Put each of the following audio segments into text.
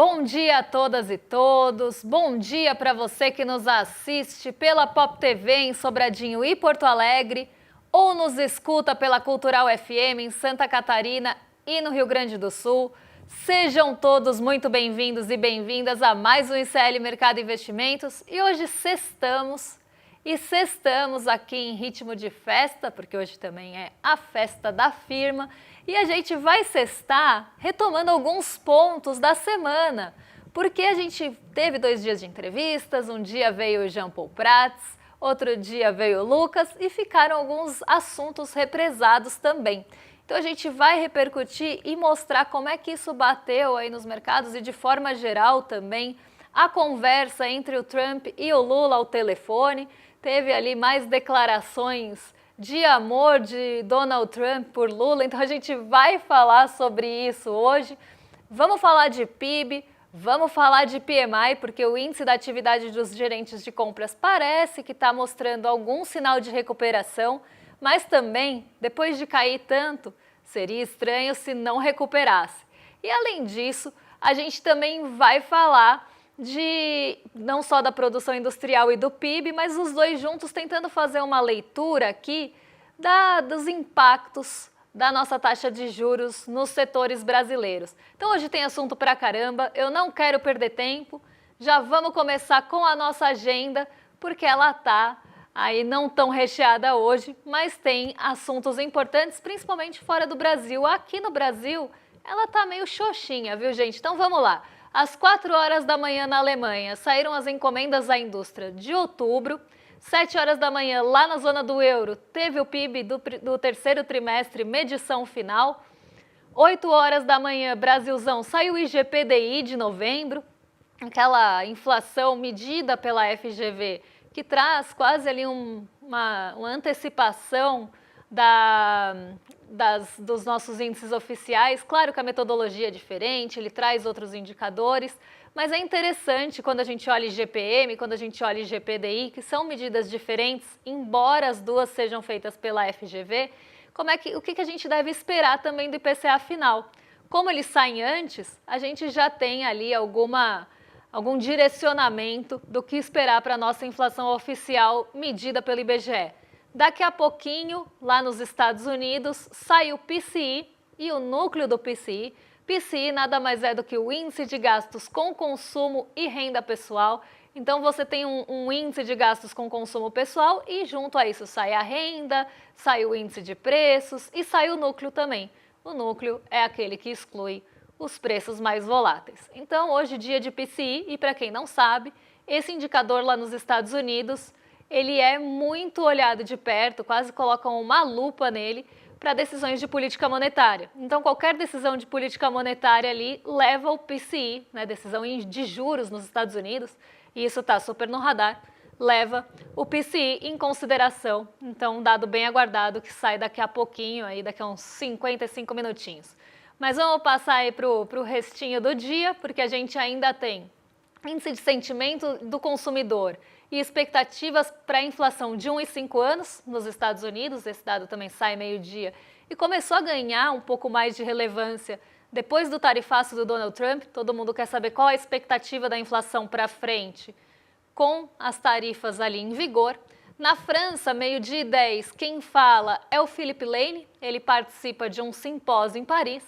Bom dia a todas e todos, bom dia para você que nos assiste pela Pop TV em Sobradinho e Porto Alegre ou nos escuta pela Cultural FM em Santa Catarina e no Rio Grande do Sul. Sejam todos muito bem-vindos e bem-vindas a mais um ICL Mercado Investimentos e hoje sextamos aqui em ritmo de festa, porque hoje também é a festa da firma. E a gente vai sextar retomando alguns pontos da semana, porque a gente teve 2 dias de entrevistas, um dia veio o Jean Paul Prats, outro dia veio o Lucas e ficaram alguns assuntos represados também. Então a gente vai repercutir e mostrar como é que isso bateu aí nos mercados e de forma geral também a conversa entre o Trump e o Lula ao telefone. Teve ali mais declarações de amor de Donald Trump por Lula, então a gente vai falar sobre isso hoje. Vamos falar de PIB, vamos falar de PMI, porque o índice da atividade dos gerentes de compras parece que está mostrando algum sinal de recuperação, mas também, depois de cair tanto, seria estranho se não recuperasse. E além disso, a gente também vai falar não só da produção industrial e do PIB, mas os dois juntos tentando fazer uma leitura aqui dos impactos da nossa taxa de juros nos setores brasileiros. Então hoje tem assunto pra caramba, eu não quero perder tempo, já vamos começar com a nossa agenda, porque ela tá aí não tão recheada hoje, mas tem assuntos importantes, principalmente fora do Brasil. Aqui no Brasil, ela tá meio xoxinha, viu gente? Então vamos lá. Às 4 horas da manhã na Alemanha, saíram as encomendas à indústria de outubro. 7 horas da manhã, lá na zona do euro, teve o PIB do terceiro trimestre, medição final. 8 horas da manhã, Brasilzão, saiu o IGPDI de novembro, aquela inflação medida pela FGV, que traz quase ali uma antecipação dos nossos índices oficiais. Claro que a metodologia é diferente, ele traz outros indicadores, mas é interessante quando a gente olha IGPM, quando a gente olha IGPDI, que são medidas diferentes, embora as duas sejam feitas pela FGV, o que a gente deve esperar também do IPCA final. Como eles saem antes, a gente já tem ali algum direcionamento do que esperar para a nossa inflação oficial medida pelo IBGE. Daqui a pouquinho, lá nos Estados Unidos, sai o PCI e o núcleo do PCI. PCI nada mais é do que o índice de gastos com consumo e renda pessoal. Então você tem um índice de gastos com consumo pessoal e junto a isso sai a renda, sai o índice de preços e sai o núcleo também. O núcleo é aquele que exclui os preços mais voláteis. Então hoje dia de PCI e para quem não sabe, esse indicador lá nos Estados Unidos, ele é muito olhado de perto, quase colocam uma lupa nele para decisões de política monetária. Então, qualquer decisão de política monetária ali leva o PCI, né, decisão de juros nos Estados Unidos, e isso está super no radar, leva o PCI em consideração. Então, um dado bem aguardado que sai daqui a pouquinho, aí daqui a uns 55 minutinhos. Mas vamos passar aí para o restinho do dia, porque a gente ainda tem índice de sentimento do consumidor e expectativas para a inflação de 1 e 5 anos nos Estados Unidos. Esse dado também sai meio-dia e começou a ganhar um pouco mais de relevância depois do tarifaço do Donald Trump. Todo mundo quer saber qual a expectativa da inflação para frente com as tarifas ali em vigor. Na França, meio-dia e 10, quem fala é o Philippe Lane, ele participa de um simpósio em Paris,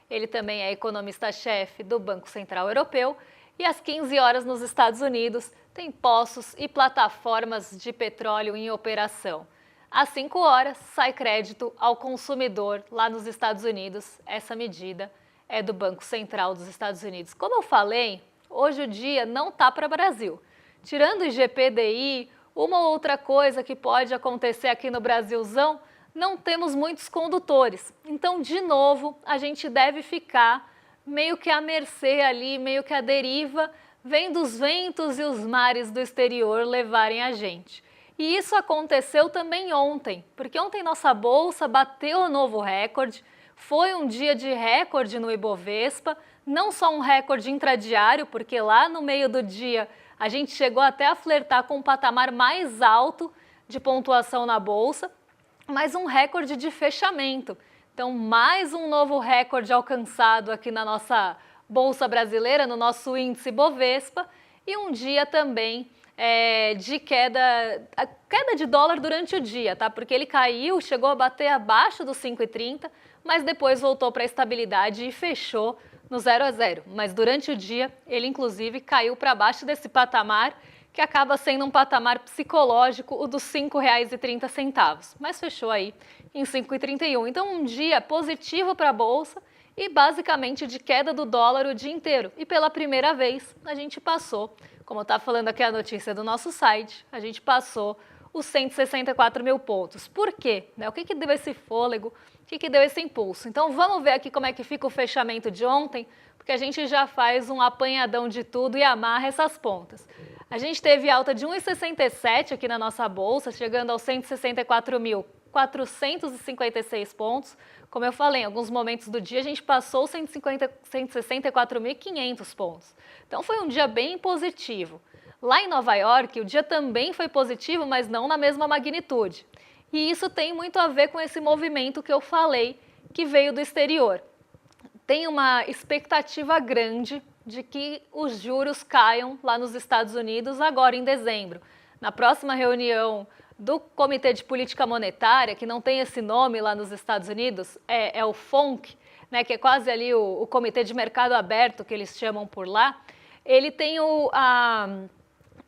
ele também é economista-chefe do Banco Central Europeu. E às 15 horas nos Estados Unidos, tem poços e plataformas de petróleo em operação. Às 5 horas, sai crédito ao consumidor lá nos Estados Unidos. Essa medida é do Banco Central dos Estados Unidos. Como eu falei, hoje o dia não está para o Brasil. Tirando o IGPDI, uma outra coisa que pode acontecer aqui no Brasilzão, não temos muitos condutores. Então, de novo, a gente deve ficar meio que à mercê ali, meio que à deriva, vendo os ventos e os mares do exterior levarem a gente. E isso aconteceu também ontem, porque ontem nossa bolsa bateu um novo recorde, foi um dia de recorde no Ibovespa, não só um recorde intradiário, porque lá no meio do dia a gente chegou até a flertar com um patamar mais alto de pontuação na bolsa, mas um recorde de fechamento. Então, mais um novo recorde alcançado aqui na nossa Bolsa Brasileira, no nosso índice Bovespa, e um dia também de queda de dólar durante o dia, tá? Porque ele caiu, chegou a bater abaixo dos 5,30, mas depois voltou para a estabilidade e fechou no 0 a 0. Mas durante o dia, ele inclusive caiu para baixo desse patamar, que acaba sendo um patamar psicológico, o dos R$ 5,30, mas fechou aí em 5,31. Então, um dia positivo para a Bolsa e basicamente de queda do dólar o dia inteiro. E pela primeira vez, a gente passou, como está falando aqui a notícia do nosso site, a gente passou os 164 mil pontos. Por quê? O que deu esse fôlego? O que deu esse impulso? Então, vamos ver aqui como é que fica o fechamento de ontem, porque a gente já faz um apanhadão de tudo e amarra essas pontas. A gente teve alta de 1,67 aqui na nossa bolsa, chegando aos 164.456 pontos. Como eu falei, em alguns momentos do dia a gente passou 164.500 pontos. Então foi um dia bem positivo. Lá em Nova York, o dia também foi positivo, mas não na mesma magnitude. E isso tem muito a ver com esse movimento que eu falei, que veio do exterior. Tem uma expectativa grande de que os juros caiam lá nos Estados Unidos agora em dezembro. Na próxima reunião do Comitê de Política Monetária, que não tem esse nome lá nos Estados Unidos, é o FONC, né, que é quase ali o Comitê de Mercado Aberto, que eles chamam por lá, ele tem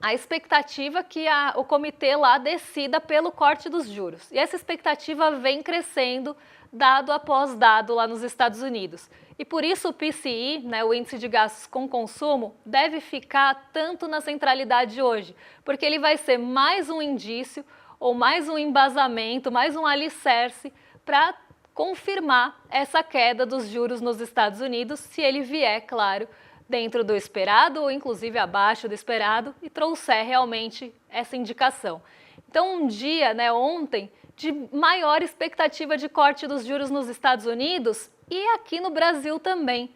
a expectativa que o comitê lá decida pelo corte dos juros. E essa expectativa vem crescendo dado após dado lá nos Estados Unidos. E por isso o PCI, né, o índice de gastos com consumo, deve ficar tanto na centralidade hoje, porque ele vai ser mais um indício ou mais um embasamento, mais um alicerce para confirmar essa queda dos juros nos Estados Unidos, se ele vier, claro, dentro do esperado ou inclusive abaixo do esperado e trouxer realmente essa indicação. Então, um dia, né, ontem, de maior expectativa de corte dos juros nos Estados Unidos e aqui no Brasil também.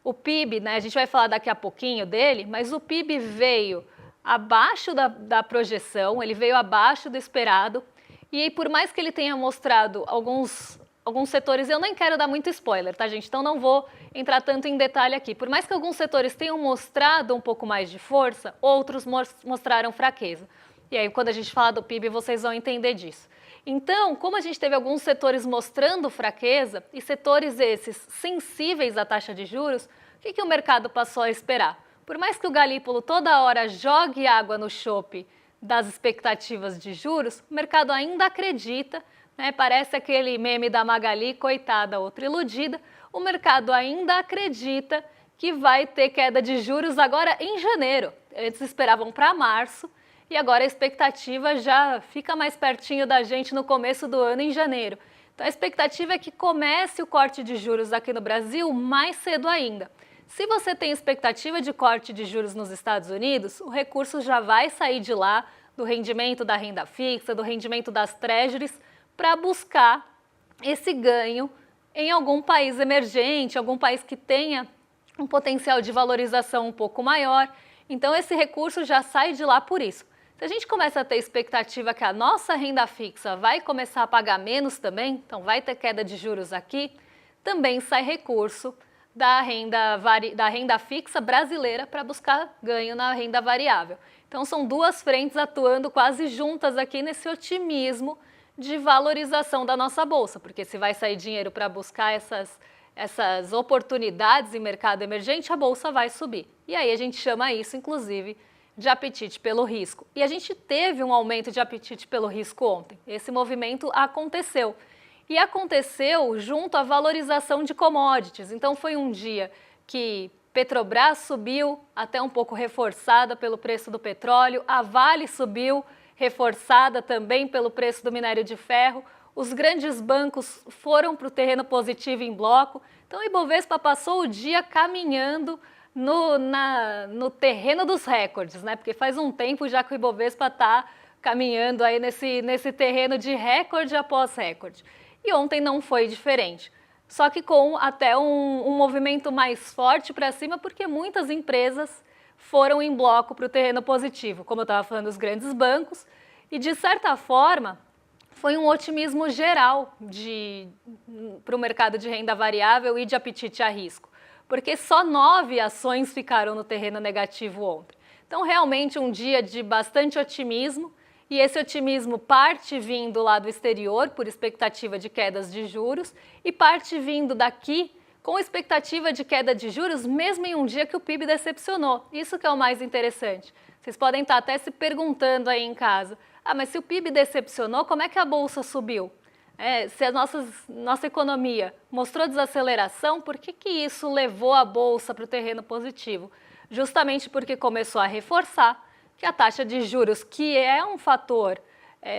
O PIB, né, a gente vai falar daqui a pouquinho dele, mas o PIB veio abaixo da projeção, ele veio abaixo do esperado, e por mais que ele tenha mostrado alguns setores, eu nem quero dar muito spoiler, tá, gente? Então não vou entrar tanto em detalhe aqui. Por mais que alguns setores tenham mostrado um pouco mais de força, outros mostraram fraqueza. E aí, quando a gente falar do PIB, vocês vão entender disso. Então, como a gente teve alguns setores mostrando fraqueza, e setores esses sensíveis à taxa de juros, o que o mercado passou a esperar? Por mais que o Galípolo toda hora jogue água no chope das expectativas de juros, o mercado ainda acredita, né? Parece aquele meme da Magali, coitada, outra iludida, o mercado ainda acredita que vai ter queda de juros agora em janeiro. Antes esperavam para março, e agora a expectativa já fica mais pertinho da gente no começo do ano, em janeiro. Então a expectativa é que comece o corte de juros aqui no Brasil mais cedo ainda. Se você tem expectativa de corte de juros nos Estados Unidos, o recurso já vai sair de lá, do rendimento da renda fixa, do rendimento das treasuries, para buscar esse ganho em algum país emergente, algum país que tenha um potencial de valorização um pouco maior. Então esse recurso já sai de lá por isso. Se a gente começa a ter expectativa que a nossa renda fixa vai começar a pagar menos também, então vai ter queda de juros aqui, também sai recurso da renda fixa brasileira para buscar ganho na renda variável. Então são duas frentes atuando quase juntas aqui nesse otimismo de valorização da nossa bolsa, porque se vai sair dinheiro para buscar essas oportunidades em mercado emergente, a bolsa vai subir. E aí a gente chama isso, inclusive, de apetite pelo risco. E a gente teve um aumento de apetite pelo risco ontem. Esse movimento aconteceu. E aconteceu junto à valorização de commodities. Então foi um dia que Petrobras subiu, até um pouco reforçada pelo preço do petróleo, a Vale subiu, reforçada também pelo preço do minério de ferro, os grandes bancos foram para o terreno positivo em bloco. Então o Ibovespa passou o dia caminhando no terreno dos recordes, né? Porque faz um tempo já que o Ibovespa está caminhando aí nesse terreno de recorde após recorde. E ontem não foi diferente, só que com até um movimento mais forte para cima, porque muitas empresas foram em bloco para o terreno positivo, como eu estava falando, os grandes bancos, e de certa forma foi um otimismo geral para o mercado de renda variável e de apetite a risco. porque só 9 ações ficaram no terreno negativo ontem. Então, realmente um dia de bastante otimismo, e esse otimismo parte vindo lá do exterior, por expectativa de quedas de juros, e parte vindo daqui com expectativa de queda de juros, mesmo em um dia que o PIB decepcionou. Isso que é o mais interessante. Vocês podem estar até se perguntando aí em casa, mas se o PIB decepcionou, como é que a Bolsa subiu? Se a nossa economia mostrou desaceleração, por que isso levou a Bolsa para o terreno positivo? Justamente porque começou a reforçar que a taxa de juros, que é um fator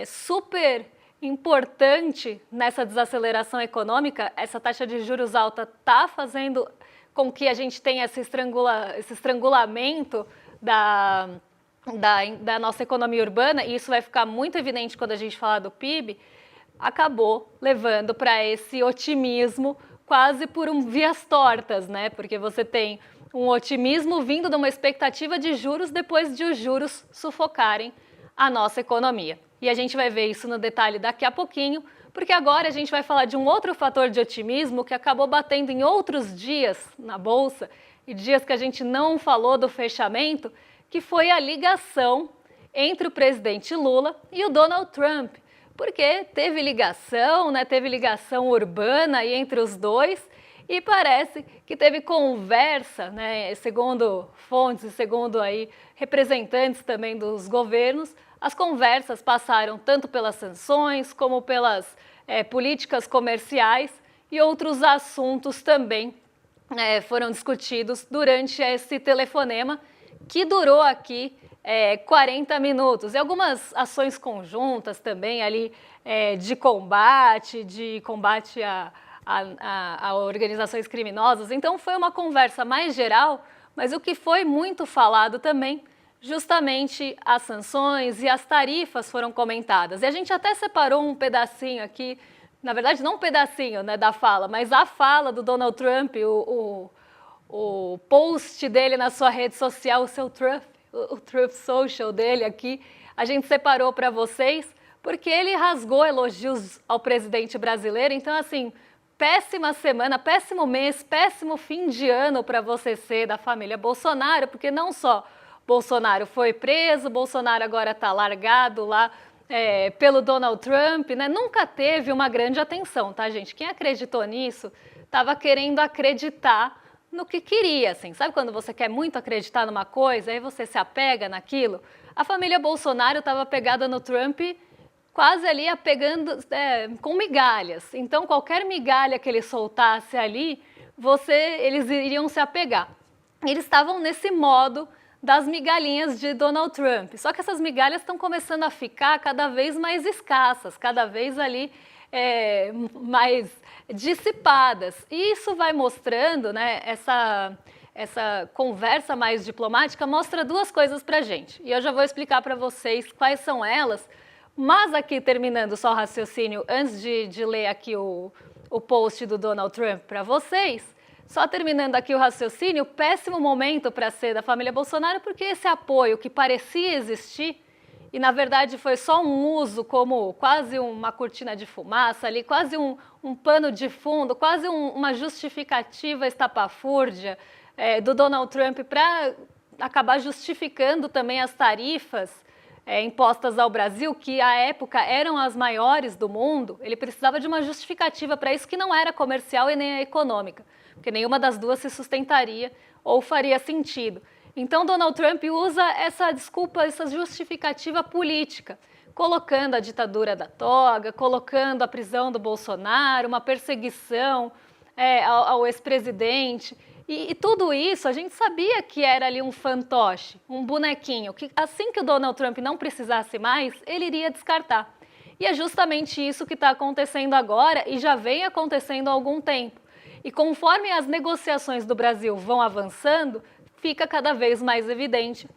super importante nessa desaceleração econômica, essa taxa de juros alta está fazendo com que a gente tenha esse estrangulamento da nossa economia urbana, e isso vai ficar muito evidente quando a gente falar do PIB, acabou levando para esse otimismo quase por vias tortas, né? Porque você tem um otimismo vindo de uma expectativa de juros depois de os juros sufocarem a nossa economia. E a gente vai ver isso no detalhe daqui a pouquinho, porque agora a gente vai falar de um outro fator de otimismo que acabou batendo em outros dias na Bolsa, e dias que a gente não falou do fechamento, que foi a ligação entre o presidente Lula e o Donald Trump. Porque teve ligação, né? Teve ligação urbana aí entre os dois, e parece que teve conversa, né? Segundo fontes e segundo aí representantes também dos governos, as conversas passaram tanto pelas sanções como pelas políticas comerciais, e outros assuntos também foram discutidos durante esse telefonema, que durou aqui 40 minutos. E algumas ações conjuntas também ali de combate a organizações criminosas. Então foi uma conversa mais geral, mas o que foi muito falado também, justamente as sanções e as tarifas foram comentadas. E a gente até separou um pedacinho aqui, na verdade não um pedacinho, né, da fala, mas a fala do Donald Trump, o post dele na sua rede social, o Truth Social dele aqui, a gente separou para vocês, porque ele rasgou elogios ao presidente brasileiro. Então, assim, péssima semana, péssimo mês, péssimo fim de ano para você ser da família Bolsonaro, porque não só Bolsonaro foi preso, Bolsonaro agora está largado lá pelo Donald Trump, né? Nunca teve uma grande atenção, tá, gente? Quem acreditou nisso estava querendo acreditar no que queria, assim. Sabe quando você quer muito acreditar numa coisa, aí você se apega naquilo? A família Bolsonaro estava pegada no Trump, quase ali apegando com migalhas. Então, qualquer migalha que ele soltasse ali, eles iriam se apegar. Eles estavam nesse modo das migalhinhas de Donald Trump. Só que essas migalhas estão começando a ficar cada vez mais escassas, cada vez ali mais dissipadas. E isso vai mostrando, né, essa conversa mais diplomática mostra duas coisas para a gente. E eu já vou explicar para vocês quais são elas, mas aqui terminando só o raciocínio, antes de ler aqui o post do Donald Trump para vocês, só terminando aqui o raciocínio, péssimo momento para ser da família Bolsonaro, porque esse apoio que parecia existir, e na verdade foi só um uso como quase uma cortina de fumaça ali, quase um pano de fundo, quase uma justificativa estapafúrdia do Donald Trump para acabar justificando também as tarifas impostas ao Brasil, que à época eram as maiores do mundo. Ele precisava de uma justificativa para isso, que não era comercial e nem econômica, porque nenhuma das duas se sustentaria ou faria sentido. Então, Donald Trump usa essa desculpa, essa justificativa política, colocando a ditadura da toga, colocando a prisão do Bolsonaro, uma perseguição ao ex-presidente. E tudo isso a gente sabia que era ali um fantoche, um bonequinho, que assim que o Donald Trump não precisasse mais, ele iria descartar. E é justamente isso que está acontecendo agora e já vem acontecendo há algum tempo. E conforme as negociações do Brasil vão avançando, fica cada vez mais evidente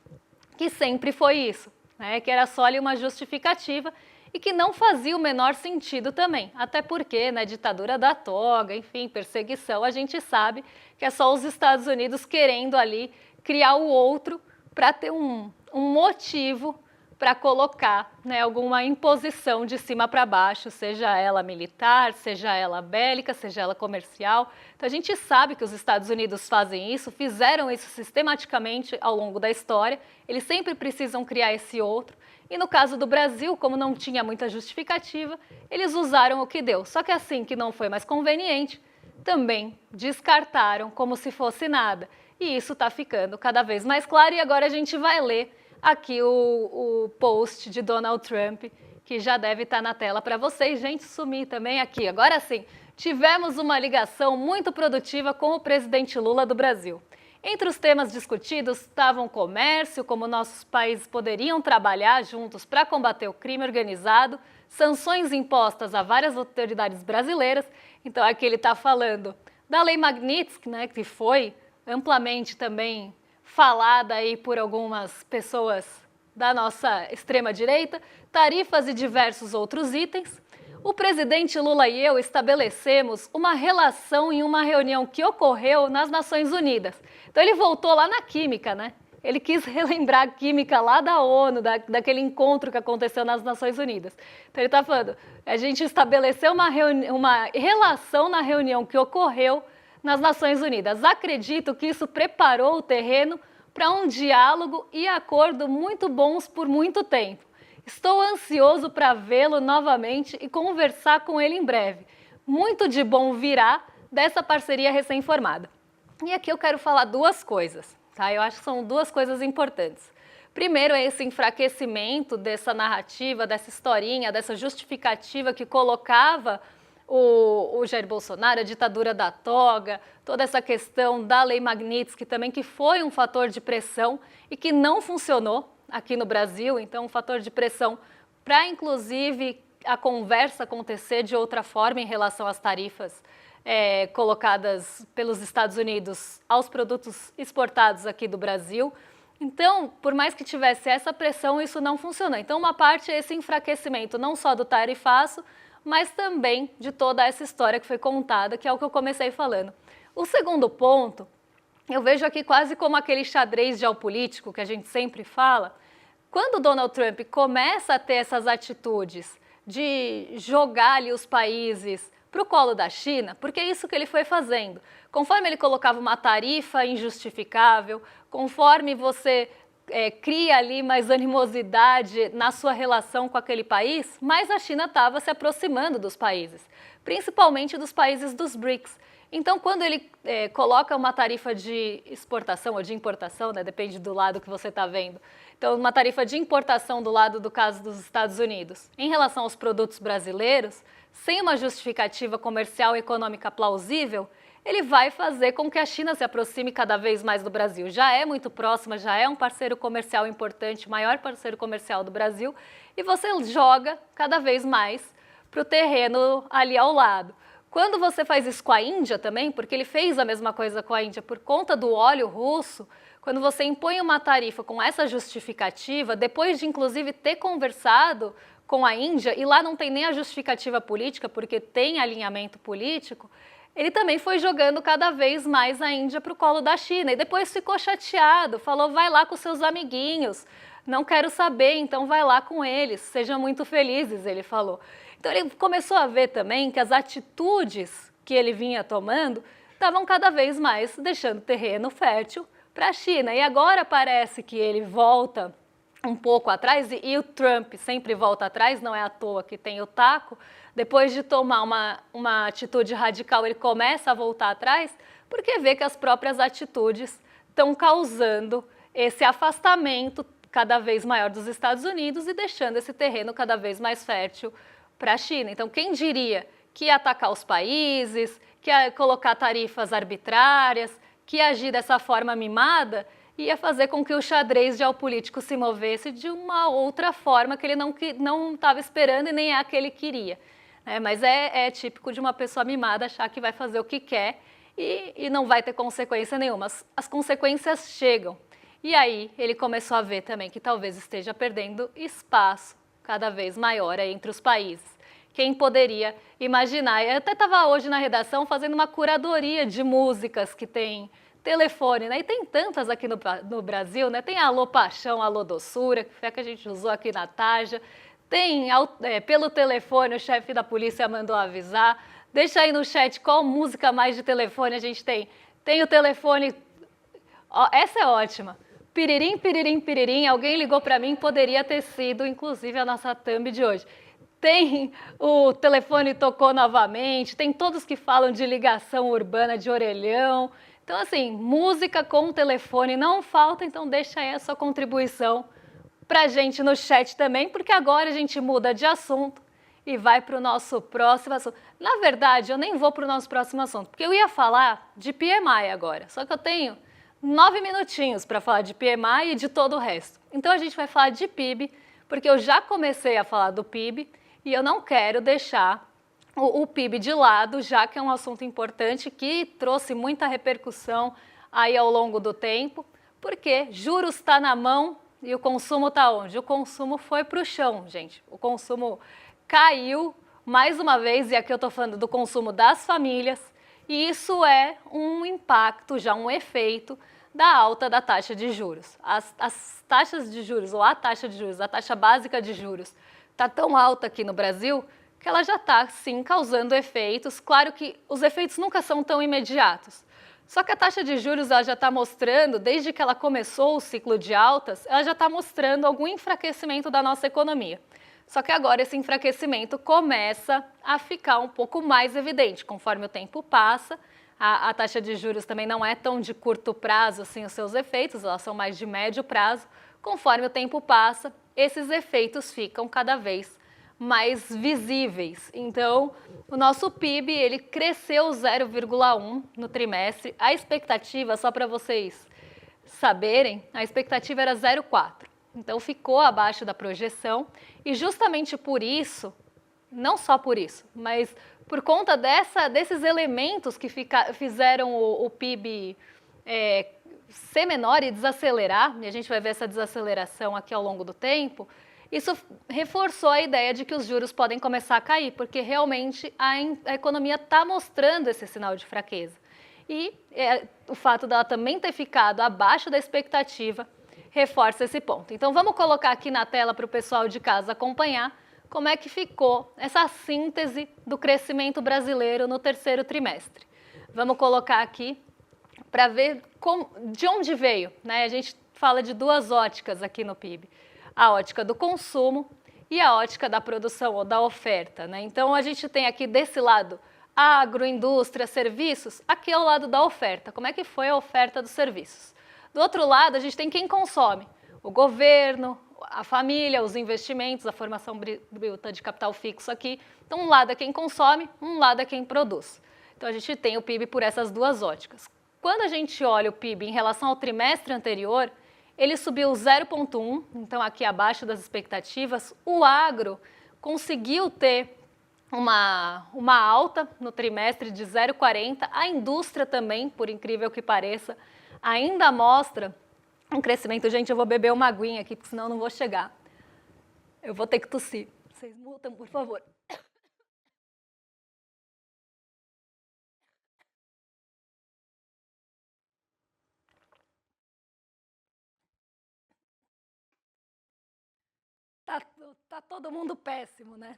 que sempre foi isso, né? Que era só ali uma justificativa e que não fazia o menor sentido também. Até porque, né, ditadura da toga, enfim, perseguição, a gente sabe que é só os Estados Unidos querendo ali criar o outro para ter um motivo para colocar, né, alguma imposição de cima para baixo, seja ela militar, seja ela bélica, seja ela comercial. Então a gente sabe que os Estados Unidos fazem isso, fizeram isso sistematicamente ao longo da história, eles sempre precisam criar esse outro. E no caso do Brasil, como não tinha muita justificativa, eles usaram o que deu. Só que assim que não foi mais conveniente, também descartaram como se fosse nada. E isso está ficando cada vez mais claro e agora a gente vai ler aqui o post de Donald Trump, que já deve estar na tela para vocês. Gente, sumi também aqui. Agora sim, tivemos uma ligação muito produtiva com o presidente Lula do Brasil. Entre os temas discutidos estavam comércio, como nossos países poderiam trabalhar juntos para combater o crime organizado, sanções impostas a várias autoridades brasileiras. Então aqui ele está falando da Lei Magnitsky, né, que foi amplamente também falada aí por algumas pessoas da nossa extrema-direita, tarifas e diversos outros itens. O presidente Lula e eu estabelecemos uma relação em uma reunião que ocorreu nas Nações Unidas. Então ele voltou lá na química, né? Ele quis relembrar a química lá da ONU, daquele encontro que aconteceu nas Nações Unidas. Então ele está falando, a gente estabeleceu uma relação na reunião que ocorreu nas Nações Unidas. Acredito que isso preparou o terreno para um diálogo e acordo muito bons por muito tempo. Estou ansioso para vê-lo novamente e conversar com ele em breve. Muito de bom virá dessa parceria recém-formada. E aqui eu quero falar duas coisas, tá? Eu acho que são duas coisas importantes. Primeiro é esse enfraquecimento dessa narrativa, dessa historinha, dessa justificativa que colocava o Jair Bolsonaro, a ditadura da toga, toda essa questão da Lei Magnitsky também, que foi um fator de pressão e que não funcionou aqui no Brasil, então um fator de pressão para, inclusive, a conversa acontecer de outra forma em relação às tarifas colocadas pelos Estados Unidos aos produtos exportados aqui do Brasil. Então, por mais que tivesse essa pressão, isso não funcionou. Então, uma parte é esse enfraquecimento, não só do tarifaço, mas também de toda essa história que foi contada, que é o que eu comecei falando. O segundo ponto, eu vejo aqui quase como aquele xadrez geopolítico que a gente sempre fala. Quando o Donald Trump começa a ter essas atitudes de jogar ali os países para o colo da China, porque é isso que ele foi fazendo. Conforme ele colocava uma tarifa injustificável, conforme você cria ali mais animosidade na sua relação com aquele país, mais a China estava se aproximando dos países, principalmente dos países dos BRICS. Então, quando ele coloca uma tarifa de exportação ou de importação, né, depende do lado que você está vendo, então uma tarifa de importação do lado do caso dos Estados Unidos, em relação aos produtos brasileiros, sem uma justificativa comercial e econômica plausível, ele vai fazer com que a China se aproxime cada vez mais do Brasil. Já é muito próxima, já é um parceiro comercial importante, maior parceiro comercial do Brasil, e você joga cada vez mais para o terreno ali ao lado. Quando você faz isso com a Índia também, porque ele fez a mesma coisa com a Índia por conta do óleo russo, quando você impõe uma tarifa com essa justificativa, depois de inclusive ter conversado com a Índia, e lá não tem nem a justificativa política, porque tem alinhamento político, ele também foi jogando cada vez mais a Índia para o colo da China. E depois ficou chateado, falou, vai lá com seus amiguinhos, não quero saber, então vai lá com eles, sejam muito felizes, ele falou. Então ele começou a ver também que as atitudes que ele vinha tomando estavam cada vez mais deixando terreno fértil para a China. E agora parece que ele volta um pouco atrás, e o Trump sempre volta atrás, não é à toa que tem o taco. Depois de tomar uma atitude radical, ele começa a voltar atrás, porque vê que as próprias atitudes estão causando esse afastamento cada vez maior dos Estados Unidos e deixando esse terreno cada vez mais fértil para a China. Então, quem diria que ia atacar os países, que ia colocar tarifas arbitrárias, que ia agir dessa forma mimada, ia fazer com que o xadrez geopolítico se movesse de uma outra forma que ele não estava esperando e nem é a que ele queria. Mas é típico de uma pessoa mimada achar que vai fazer o que quer e não vai ter consequência nenhuma. As consequências chegam. E aí ele começou a ver também que talvez esteja perdendo espaço cada vez maior entre os países. Quem poderia imaginar? Eu até estava hoje na redação fazendo uma curadoria de músicas que tem telefone, né? E tem tantas aqui no Brasil, né? Tem a Alô Paixão, Alô Doçura, que foi a que a gente usou aqui na Taja. Tem pelo telefone, o chefe da polícia mandou avisar. Deixa aí no chat qual música mais de telefone a gente tem. Tem o telefone... Ó, essa é ótima. Piririm, piririm, piririm. Alguém ligou para mim, poderia ter sido, inclusive, a nossa thumb de hoje. Tem o telefone tocou novamente, tem todos que falam de ligação urbana, de orelhão. Então, assim, música com telefone não falta, então deixa aí a sua contribuição pra gente no chat também, porque agora a gente muda de assunto e vai para o nosso próximo assunto. Na verdade, eu nem vou para o nosso próximo assunto, porque eu ia falar de PMI agora, só que eu tenho 9 minutinhos para falar de PMI e de todo o resto. Então a gente vai falar de PIB, porque eu já comecei a falar do PIB e eu não quero deixar o PIB de lado, já que é um assunto importante que trouxe muita repercussão aí ao longo do tempo, porque juros está na mão e o consumo está onde? O consumo foi para o chão, gente. O consumo caiu mais uma vez, e aqui eu estou falando do consumo das famílias, e isso é um impacto, já um efeito da alta da taxa de juros. As taxas de juros, ou a taxa de juros, a taxa básica de juros, está tão alta aqui no Brasil que ela já está, sim, causando efeitos. Claro que os efeitos nunca são tão imediatos. Só que a taxa de juros ela já está mostrando, desde que ela começou o ciclo de altas, ela já está mostrando algum enfraquecimento da nossa economia. Só que agora esse enfraquecimento começa a ficar um pouco mais evidente. Conforme o tempo passa, a taxa de juros também não é tão de curto prazo assim os seus efeitos, elas são mais de médio prazo. Conforme o tempo passa, esses efeitos ficam cada vez mais visíveis. Então, o nosso PIB, ele cresceu 0,1 no trimestre. A expectativa, só para vocês saberem, a expectativa era 0,4. Então, ficou abaixo da projeção e justamente por isso, não só por isso, mas por conta desses elementos que fizeram o PIB ser menor e desacelerar, e a gente vai ver essa desaceleração aqui ao longo do tempo, isso reforçou a ideia de que os juros podem começar a cair, porque realmente a economia está mostrando esse sinal de fraqueza. E o fato dela também ter ficado abaixo da expectativa reforça esse ponto. Então vamos colocar aqui na tela para o pessoal de casa acompanhar como é que ficou essa síntese do crescimento brasileiro no terceiro trimestre. Vamos colocar aqui para ver de onde veio, né? A gente fala de duas óticas aqui no PIB. A ótica do consumo e a ótica da produção ou da oferta, né? Então, a gente tem aqui desse lado agroindústria, serviços, aqui é o lado da oferta. Como é que foi a oferta dos serviços? Do outro lado, a gente tem quem consome, o governo, a família, os investimentos, a formação bruta de capital fixo aqui. Então, um lado é quem consome, um lado é quem produz. Então, a gente tem o PIB por essas duas óticas. Quando a gente olha o PIB em relação ao trimestre anterior, ele subiu 0,1, então aqui abaixo das expectativas. O agro conseguiu ter uma alta no trimestre de 0,40. A indústria também, por incrível que pareça, ainda mostra um crescimento. Gente, eu vou beber uma aguinha aqui, porque senão eu não vou chegar. Eu vou ter que tossir. Vocês mutam, por favor. Tá todo mundo péssimo, né?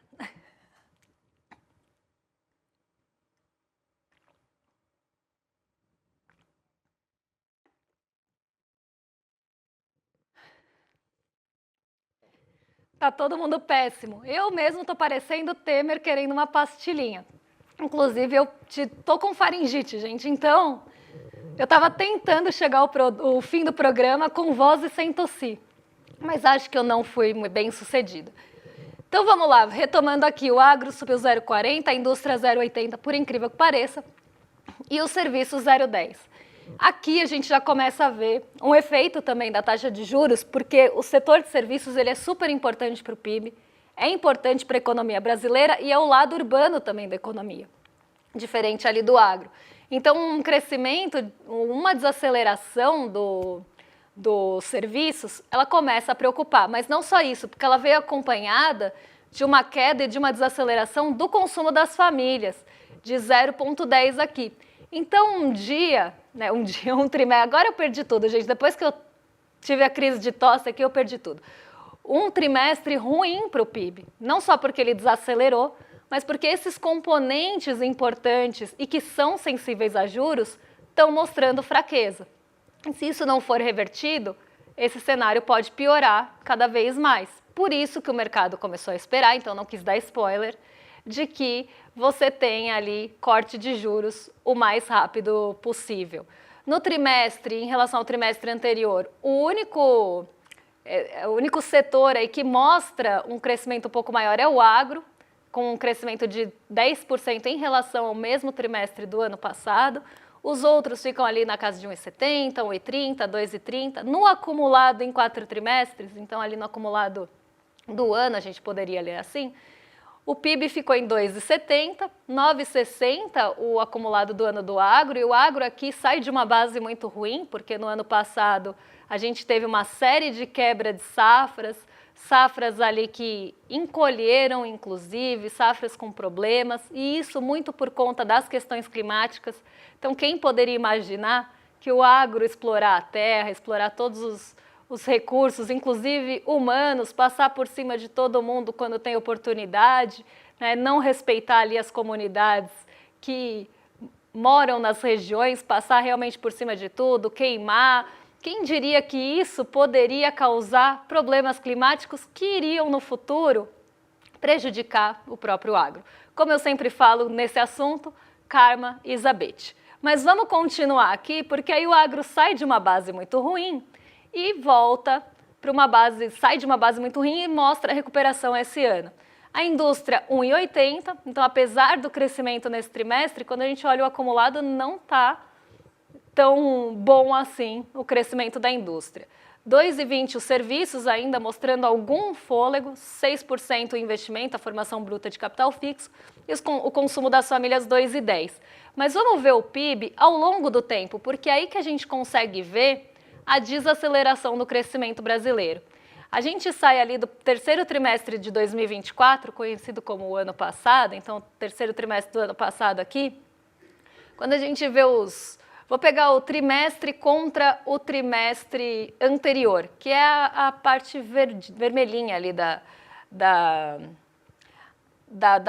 Tá todo mundo péssimo. Eu mesmo tô parecendo Temer querendo uma pastilhinha. Inclusive, eu tô com faringite, gente. Então, eu tava tentando chegar ao fim do programa com voz e sem tossir. Mas acho que eu não fui bem sucedida. Então vamos lá, retomando aqui, o agro subiu 0,40, a indústria 0,80, por incrível que pareça, e os serviços 0,10. Aqui a gente já começa a ver um efeito também da taxa de juros, porque o setor de serviços ele é super importante para o PIB, é importante para a economia brasileira e é o lado urbano também da economia, diferente ali do agro. Então um crescimento, uma desaceleração dos serviços, ela começa a preocupar, mas não só isso, porque ela veio acompanhada de uma queda e de uma desaceleração do consumo das famílias, de 0,10 aqui. Então, um dia, né? Um dia, um trimestre. Agora eu perdi tudo, gente. Depois que eu tive a crise de tosse aqui, eu perdi tudo. Um trimestre ruim para o PIB. Não só porque ele desacelerou, mas porque esses componentes importantes e que são sensíveis a juros estão mostrando fraqueza. E se isso não for revertido, esse cenário pode piorar cada vez mais. Por isso que o mercado começou a esperar, então não quis dar spoiler, de que você tenha ali corte de juros o mais rápido possível. No trimestre, em relação ao trimestre anterior, o único setor aí que mostra um crescimento um pouco maior é o agro, com um crescimento de 10% em relação ao mesmo trimestre do ano passado. Os outros ficam ali na casa de 1,70, 1,30, 2,30. No acumulado em 4 trimestres, então ali no acumulado do ano, a gente poderia ler assim, o PIB ficou em 2,70, 9,60 o acumulado do ano do agro, e o agro aqui sai de uma base muito ruim, porque no ano passado a gente teve uma série de quebra de safras ali que encolheram, inclusive, safras com problemas, e isso muito por conta das questões climáticas. Então, quem poderia imaginar que o agro explorar a terra, explorar todos os recursos, inclusive humanos, passar por cima de todo mundo quando tem oportunidade, né? Não respeitar ali as comunidades que moram nas regiões, passar realmente por cima de tudo, queimar. Quem diria que isso poderia causar problemas climáticos que iriam no futuro prejudicar o próprio agro? Como eu sempre falo nesse assunto, karma is a bitch. Mas vamos continuar aqui, porque aí o agro sai de uma base muito ruim e volta para uma base, sai de uma base muito ruim e mostra a recuperação esse ano. A indústria 1,80, então apesar do crescimento nesse trimestre, quando a gente olha o acumulado não está tão bom assim o crescimento da indústria. 2,20 os serviços ainda mostrando algum fôlego, 6% o investimento, a formação bruta de capital fixo, e o consumo das famílias 2,10. Mas vamos ver o PIB ao longo do tempo, porque é aí que a gente consegue ver a desaceleração do crescimento brasileiro. A gente sai ali do terceiro trimestre de 2024, conhecido como o ano passado, então o terceiro trimestre do ano passado aqui, quando a gente vê Vou pegar o trimestre contra o trimestre anterior, que é a parte vermelhinha ali da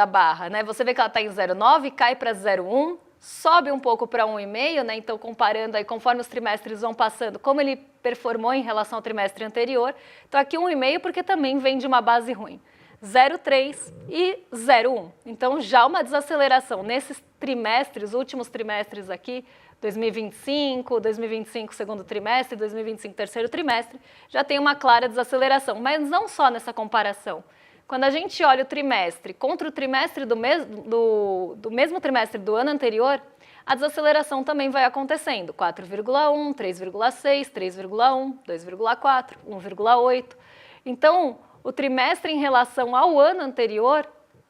barra, né? Você vê que ela está em 0,9, cai para 0,1, sobe um pouco para 1,5, né? Então, comparando aí, conforme os trimestres vão passando, como ele performou em relação ao trimestre anterior. Então, aqui 1,5 porque também vem de uma base ruim. 0,3 e 0,1. Então, já uma desaceleração nesses trimestres, últimos trimestres aqui, 2025 segundo trimestre, 2025 terceiro trimestre, já tem uma clara desaceleração, mas não só nessa comparação. Quando a gente olha o trimestre contra o trimestre do mesmo trimestre do ano anterior, a desaceleração também vai acontecendo, 4,1, 3,6, 3,1, 2,4, 1,8. Então, o trimestre em relação ao ano anterior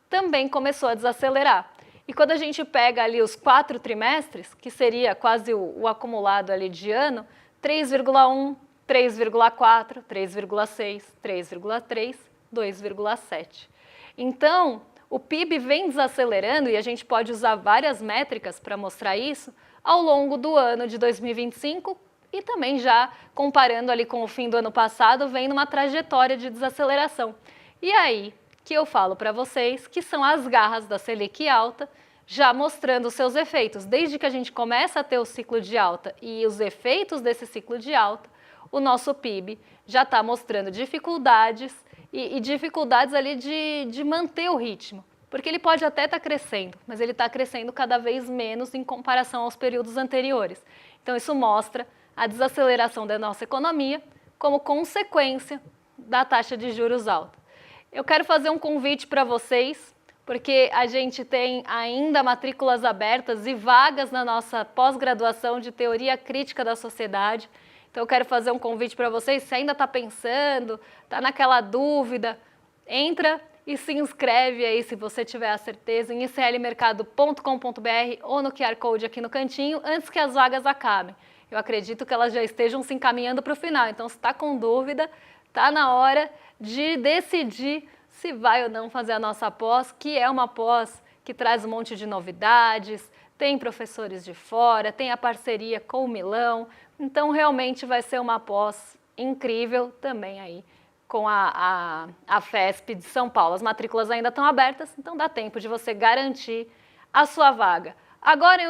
também começou a desacelerar. E quando a gente pega ali os 4 trimestres, que seria quase o acumulado ali de ano, 3,1, 3,4, 3,6, 3,3, 2,7. Então, o PIB vem desacelerando e a gente pode usar várias métricas para mostrar isso ao longo do ano de 2025 e também já comparando ali com o fim do ano passado, vem numa trajetória de desaceleração. E aí que eu falo para vocês que são as garras da Selic alta, já mostrando os seus efeitos. Desde que a gente começa a ter o ciclo de alta e os efeitos desse ciclo de alta, o nosso PIB já está mostrando dificuldades e dificuldades ali de manter o ritmo. Porque ele pode até estar crescendo, mas ele está crescendo cada vez menos em comparação aos períodos anteriores. Então isso mostra a desaceleração da nossa economia como consequência da taxa de juros alta. Eu quero fazer um convite para vocês, porque a gente tem ainda matrículas abertas e vagas na nossa pós-graduação de Teoria Crítica da Sociedade. Então eu quero fazer um convite para vocês, se ainda está pensando, está naquela dúvida, entra e se inscreve aí, se você tiver a certeza, em iclmercado.com.br ou no QR Code aqui no cantinho, antes que as vagas acabem. Eu acredito que elas já estejam se encaminhando para o final, então se está com dúvida, está na hora de decidir se vai ou não fazer a nossa pós, que é uma pós que traz um monte de novidades, tem professores de fora, tem a parceria com o Milão, então realmente vai ser uma pós incrível também aí com a FESP de São Paulo. As matrículas ainda estão abertas, então dá tempo de você garantir a sua vaga. Agora,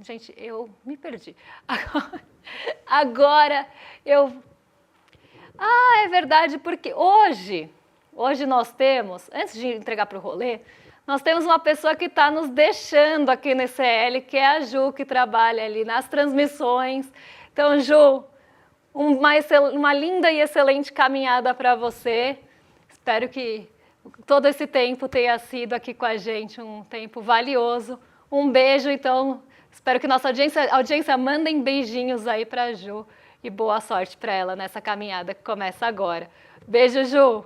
gente, eu me perdi. Agora eu... é verdade, porque hoje nós temos, antes de entregar para o rolê, nós temos uma pessoa que está nos deixando aqui no ICL, que é a Ju, que trabalha ali nas transmissões. Então, Ju, uma linda e excelente caminhada para você. Espero que todo esse tempo tenha sido aqui com a gente um tempo valioso. Um beijo, então, espero que nossa audiência mandem beijinhos aí para a Ju e boa sorte para ela nessa caminhada que começa agora. Beijo, Ju.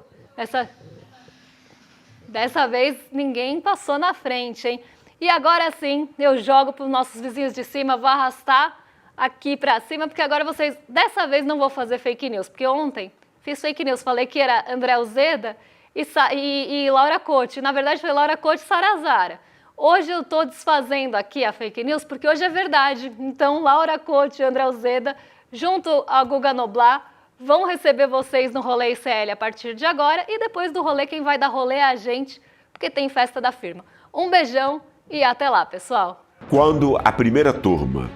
Dessa vez ninguém passou na frente, hein? E agora sim, eu jogo para os nossos vizinhos de cima, vou arrastar aqui para cima, porque agora dessa vez não vou fazer fake news, porque ontem fiz fake news, falei que era André Uzeda e Laura Cote. Na verdade foi Laura Cote e Sara Zara. Hoje eu estou desfazendo aqui a fake news, porque hoje é verdade. Então Laura Cote e André Uzeda, junto a Guga Noblat, vão receber vocês no rolê ICL a partir de agora, e depois do rolê quem vai dar rolê é a gente, porque tem festa da firma. Um beijão e até lá, pessoal! Quando a primeira turma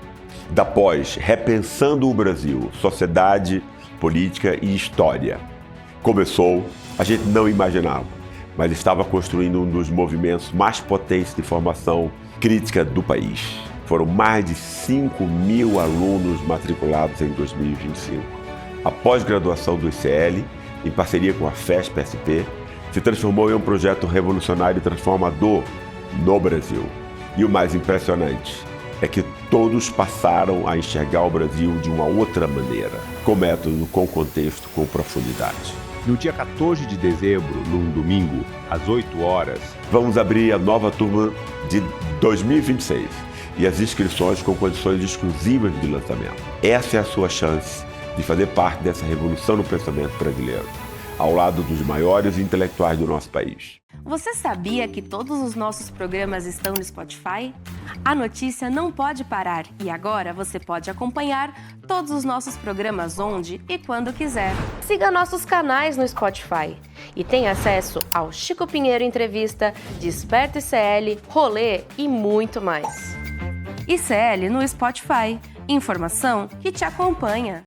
da pós Repensando o Brasil, Sociedade, Política e História começou, a gente não imaginava, mas estava construindo um dos movimentos mais potentes de formação crítica do país. Foram mais de 5.000 alunos matriculados em 2025. A pós-graduação do ICL, em parceria com a FESP-SP, se transformou em um projeto revolucionário e transformador no Brasil. E o mais impressionante é que todos passaram a enxergar o Brasil de uma outra maneira, com método, com contexto, com profundidade. No dia 14 de dezembro, num domingo, às 8 horas, vamos abrir a nova turma de 2026 e as inscrições com condições exclusivas de lançamento. Essa é a sua chance de fazer parte dessa revolução no pensamento brasileiro, ao lado dos maiores intelectuais do nosso país. Você sabia que todos os nossos programas estão no Spotify? A notícia não pode parar e agora você pode acompanhar todos os nossos programas onde e quando quiser. Siga nossos canais no Spotify e tenha acesso ao Chico Pinheiro Entrevista, Desperta ICL, Rolê e muito mais. ICL no Spotify. Informação que te acompanha.